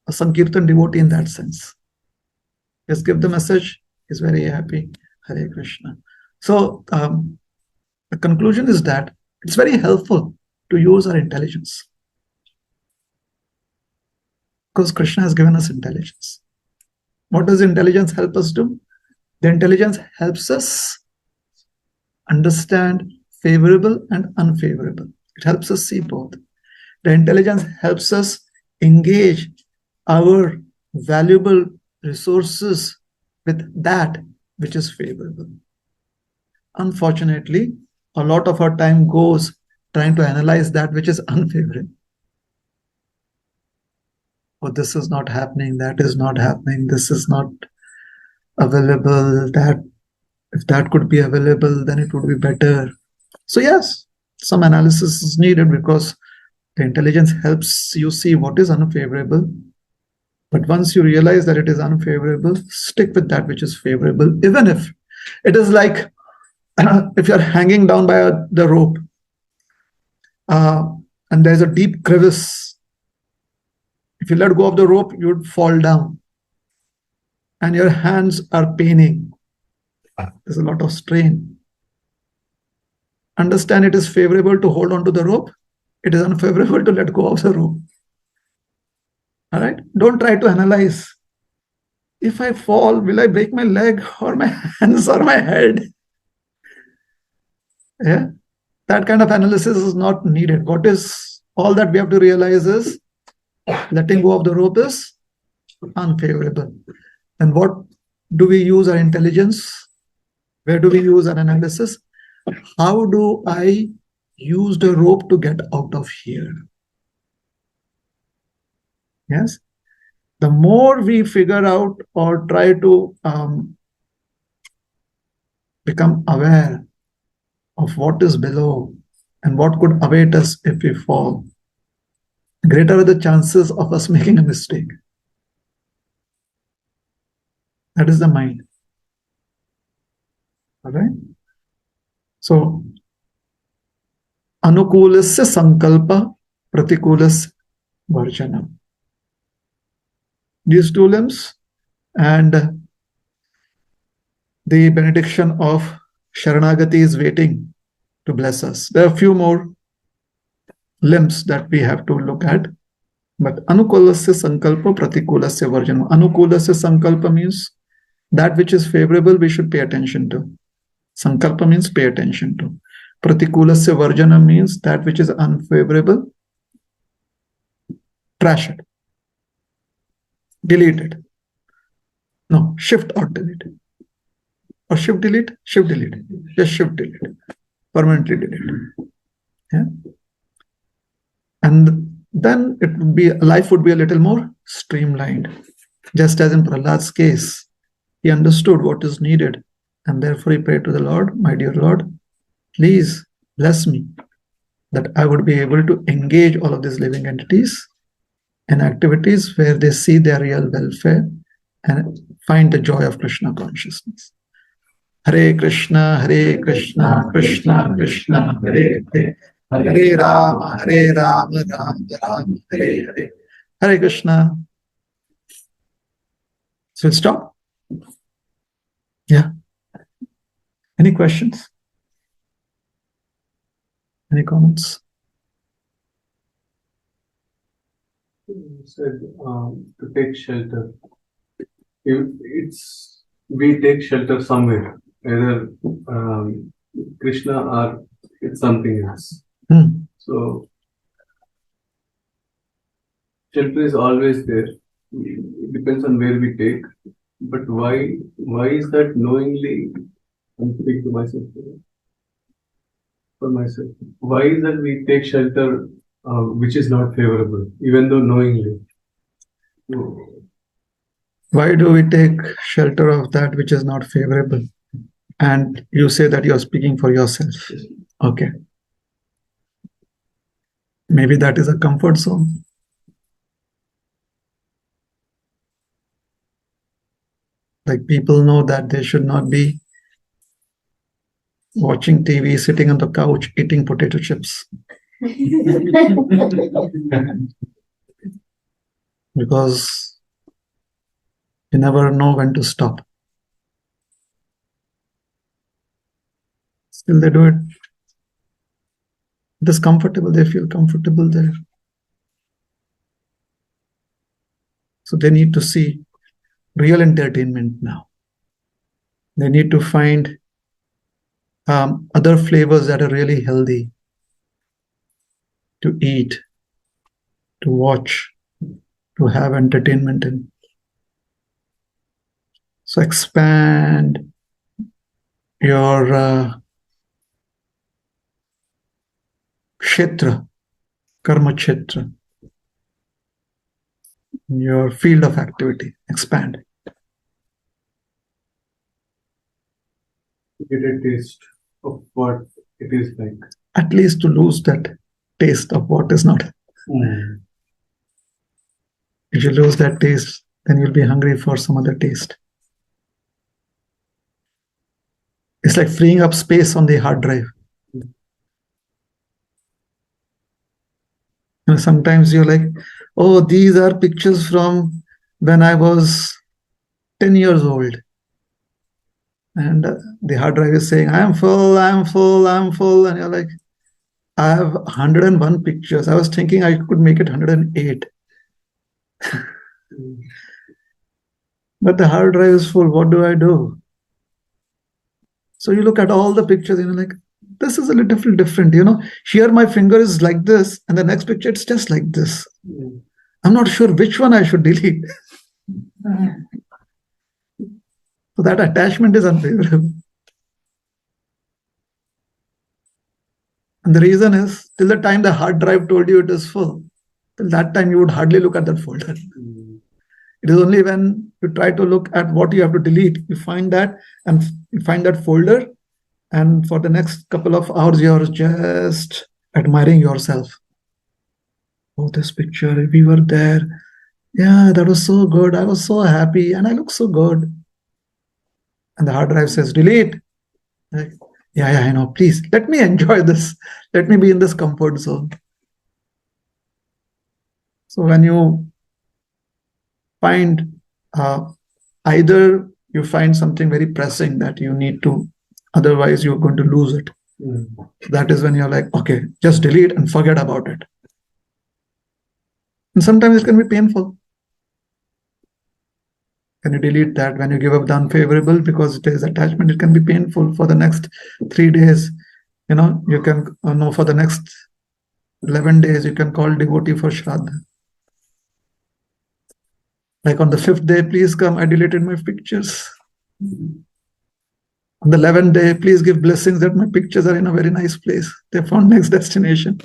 a Sankirtan devotee in that sense. Just give the message, he's very happy. Hare Krishna. So the conclusion is that it's very helpful to use our intelligence. Because Krishna has given us intelligence. What does intelligence help us do? The intelligence helps us understand favorable and unfavorable. It helps us see both. The intelligence helps us engage our valuable resources with that which is favorable. Unfortunately, a lot of our time goes trying to analyze that which is unfavorable. Oh, this is not happening, that is not happening, this is not available, that if that could be available, then it would be better. So yes, some analysis is needed because the intelligence helps you see what is unfavorable. But once you realize that it is unfavorable, stick with that which is favorable, even if it is like if you're hanging down by the rope and there's a deep crevice If you let go of the rope, you'd fall down. And your hands are paining. There's a lot of strain. Understand it is favorable to hold on to the rope. It is unfavorable to let go of the rope. All right? Don't try to analyze. If I fall, will I break my leg or my hands or my head? Yeah? That kind of analysis is not needed. What is all that we have to realize is letting go of the rope is unfavorable. And what do we use our intelligence? Where do we use our analysis? How do I use the rope to get out of here? Yes. The more we figure out or try to become aware of what is below and what could await us if we fall, greater are the chances of us making a mistake. That is the mind. All right. So, anukulasya sankalpa, pratikulasya varjanam. These two limbs and the benediction of Sharanagati is waiting to bless us. There are a few more limbs that we have to look at. But anukulasya sankalpa, pratikulasya varjanam. Anukulasya sankalpa means that which is favorable we should pay attention to. Sankalpa means pay attention to. Pratikulasya varjanam means that which is unfavorable, trash it. Delete it. No, shift or delete it. Or shift delete, shift delete. Just shift delete. Permanently delete. Yeah. And then it would be, life would be a little more streamlined. Just as in Prahlad's case, he understood what is needed. And therefore he prayed to the Lord, my dear Lord, please bless me that I would be able to engage all of these living entities in activities where they see their real welfare and find the joy of Krishna consciousness. Hare Krishna, Krishna Krishna, Hare Hare, Hare Rama, Rama Rama, Hare Hare. Hare Krishna. So we'll stop. Yeah. Any questions? Any comments? You said to take shelter. We take shelter somewhere, either Krishna or it's something else. So shelter is always there. It depends on where we take. But why is that knowingly? I'm speaking to myself for myself. Why is that we take shelter which is not favorable, even though knowingly? Why do we take shelter of that which is not favorable? And you say that you're speaking for yourself. Okay. Maybe that is a comfort zone. Like people know that they should not be watching TV, sitting on the couch, eating potato chips. Because you never know when to stop. Still they do it. It is comfortable. They feel comfortable there. So they need to see real entertainment now. They need to find other flavors that are really healthy to eat, to watch, to have entertainment in. So expand your kshetra, karma kshetra, your field of activity. Expand. To get a taste of what it is like. At least to lose that taste of what is not. If you lose that taste, then you'll be hungry for some other taste. It's like freeing up space on the hard drive. Sometimes you're like, oh, these are pictures from when I was 10 years old. And the hard drive is saying, I'm full, I'm full, I'm full. And you're like, I have 101 pictures. I was thinking I could make it 108. But the hard drive is full. What do I do? So you look at all the pictures, like, this is a little different. Here my finger is like this, and the next picture it's just like this. I'm not sure which one I should delete. So that attachment is unfavorable. And the reason is, till the time the hard drive told you it is full, till that time you would hardly look at that folder. It is only when you try to look at what you have to delete, you find that, and you find that folder, and for the next couple of hours, you're just admiring yourself. Oh, this picture, we were there. Yeah, that was so good. I was so happy, and I look so good. And the hard drive says, delete. Like, yeah, I know. Please, let me enjoy this. Let me be in this comfort zone. So when you find either you find something very pressing that you need to, otherwise you're going to lose it. That is when you're like, okay, just delete and forget about it. And sometimes it can be painful. When you delete that, when you give up the unfavorable because it is attachment, it can be painful for the next 3 days. You can know for the next 11 days, you can call devotee for Shraddha. Like on the 5th day, please come, I deleted my pictures. On the 11th day, please give blessings that my pictures are in a very nice place. They found next destination.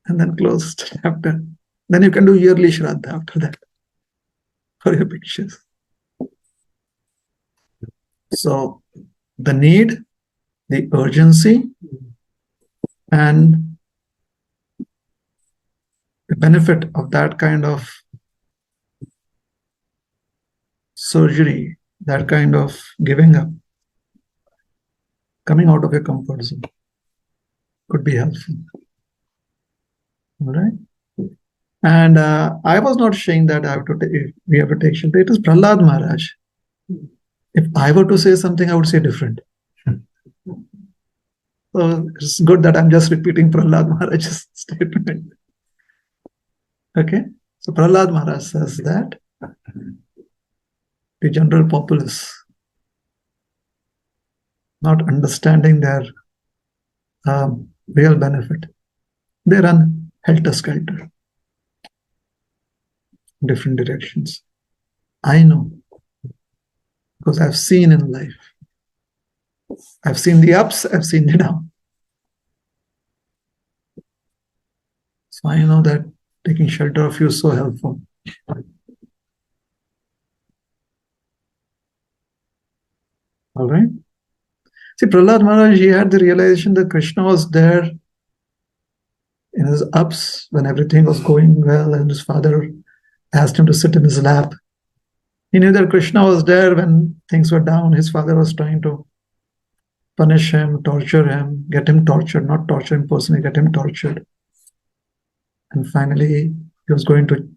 And then close chapter. Then you can do yearly Shraddha after that for your pictures. So the need, the urgency, and the benefit of that kind of surgery, that kind of giving up, coming out of your comfort zone could be helpful. All right. And I was not saying that we have to take shelter. It is Prahlad Maharaj. If I were to say something, I would say different. So it's good that I'm just repeating Prahlad Maharaj's statement. Okay. So Prahlad Maharaj says that the general populace, not understanding their real benefit, they run helter-skelter, different directions. I know, because I've seen in life. I've seen the ups, I've seen the downs. So I know that taking shelter of you is so helpful. All right. See, Prahlad Maharaj, he had the realization that Krishna was there in his ups when everything was going well and his father asked him to sit in his lap. He knew that Krishna was there when things were down. His father was trying to punish him, torture him, get him tortured, not torture him personally, get him tortured. And finally, he was going to,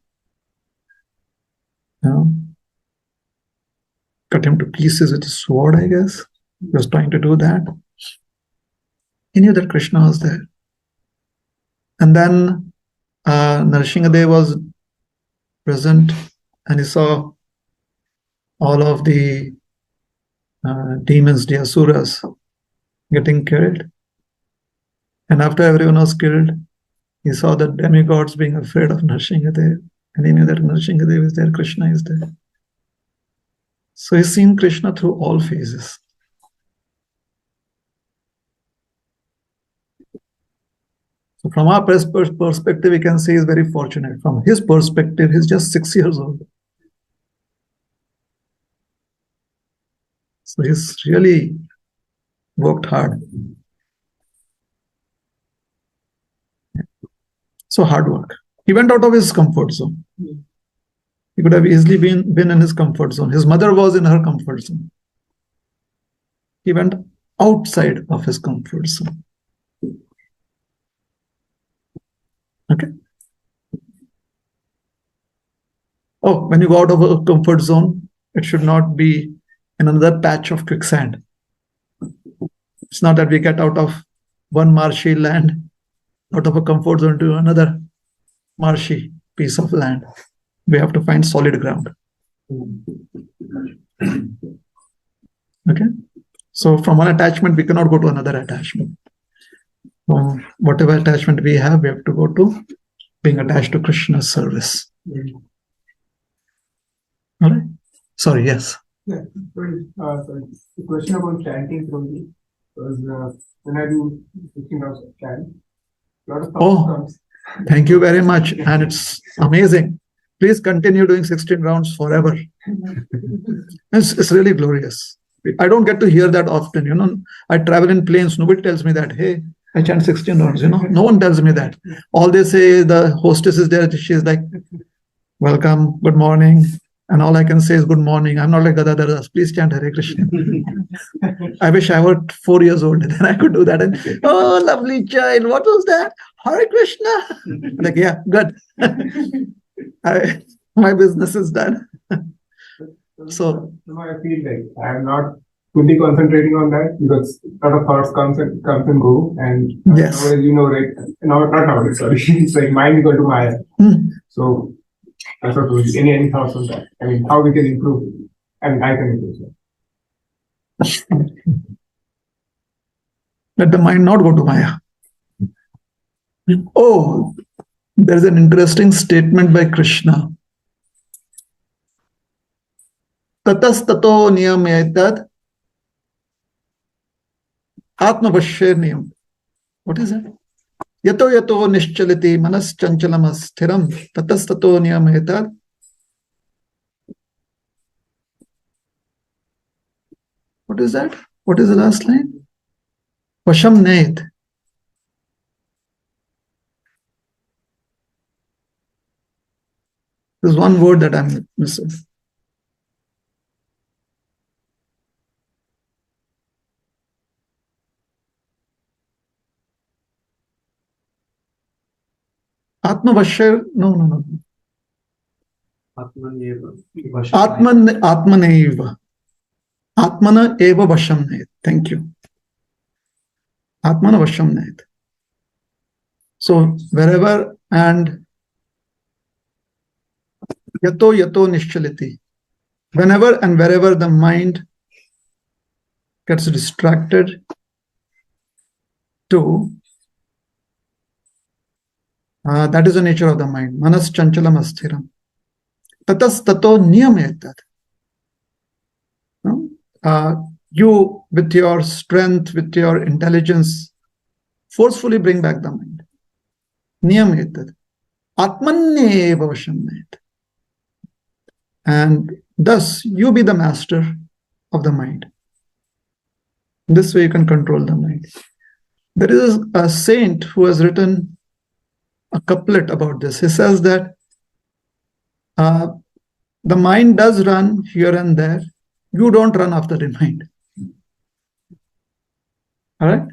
cut him to pieces with a sword, I guess. He was trying to do that. He knew that Krishna was there. And then Nrsimhadev was present and he saw all of the demons, the asuras, getting killed. And after everyone was killed, he saw the demigods being afraid of Nrsimhadev. And he knew that Nrsimhadev is there, Krishna is there. So he's seen Krishna through all phases. So from our perspective, we can say he's very fortunate. From his perspective, he's just 6 years old. So he's really worked hard. So hard work. He went out of his comfort zone. He could have easily been in his comfort zone. His mother was in her comfort zone. He went outside of his comfort zone. Okay. Oh, when you go out of a comfort zone, it should not be in another patch of quicksand. It's not that we get out of one marshy land, out of a comfort zone to another marshy piece of land. We have to find solid ground. Okay. So from one attachment, we cannot go to another attachment. From whatever attachment we have to go to being attached to Krishna's service. All right. Sorry, yes. Yeah, sorry. The question about chanting from me was when I do 15 hours of chant, a lot of thoughts comes. Thank you very much. And it's amazing. Please continue doing 16 rounds forever. It's really glorious. I don't get to hear that often. You know, I travel in planes. Nobody tells me that, hey, I chant 16 rounds. You know, no one tells me that. All they say, the hostess is there. She's like, welcome, good morning. And all I can say is good morning. I'm not like Gadadhar. Please chant Hare Krishna. I wish I were 4 years old. Then I could do that. And, oh, lovely child. What was that? Hare Krishna. Like, yeah, good. My business is done. So I feel like I'm not fully concentrating on that because a lot of thoughts comes and go, and yes. nowadays, you know, right? No, not nowadays. Sorry, it's like mind equal to Maya. So that's what was. Any thoughts on that? I mean, how we can improve, and I can improve that. Let the mind not go to Maya. Oh, there's an interesting statement by Krishna. Tatastato niyamyatad atmavashya niyam. What is that? Yato yato nischaliti manas chanchalam asthiram tatastato niyamyatad. What is that? What is the last line? Vasham nayat. There's one word that I'm missing. Atmavashya, no. Atmaneva. Atmana eva vasham nayat. Thank you. Atmana vasham nayat. So wherever and yato nischaliti. Whenever and wherever the mind gets distracted to that is the nature of the mind. Manas chanchalam asthiram. Tatas tato niyamayatad. You, with your strength, with your intelligence, forcefully bring back the mind. Niyamayatad. Atmanneva vashamnayat. And thus, you be the master of the mind. This way you can control the mind. There is a saint who has written a couplet about this. He says that the mind does run here and there. You don't run after the mind. All right?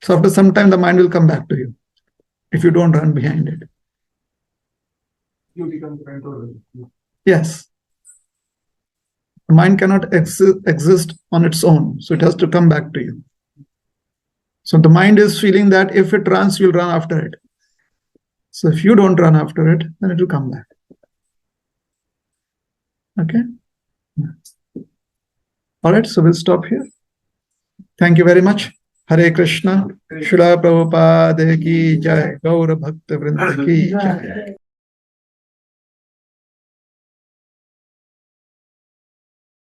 So after some time, the mind will come back to you if you don't run behind it. You become controlled. Yes. The mind cannot exist on its own. So it has to come back to you. So the mind is feeling that if it runs, you'll run after it. So if you don't run after it, then it will come back. Okay? All right, so we'll stop here. Thank you very much. Hare Krishna. Srila Prabhupada ki jai. Gaura Bhakta Vrinda ki jai.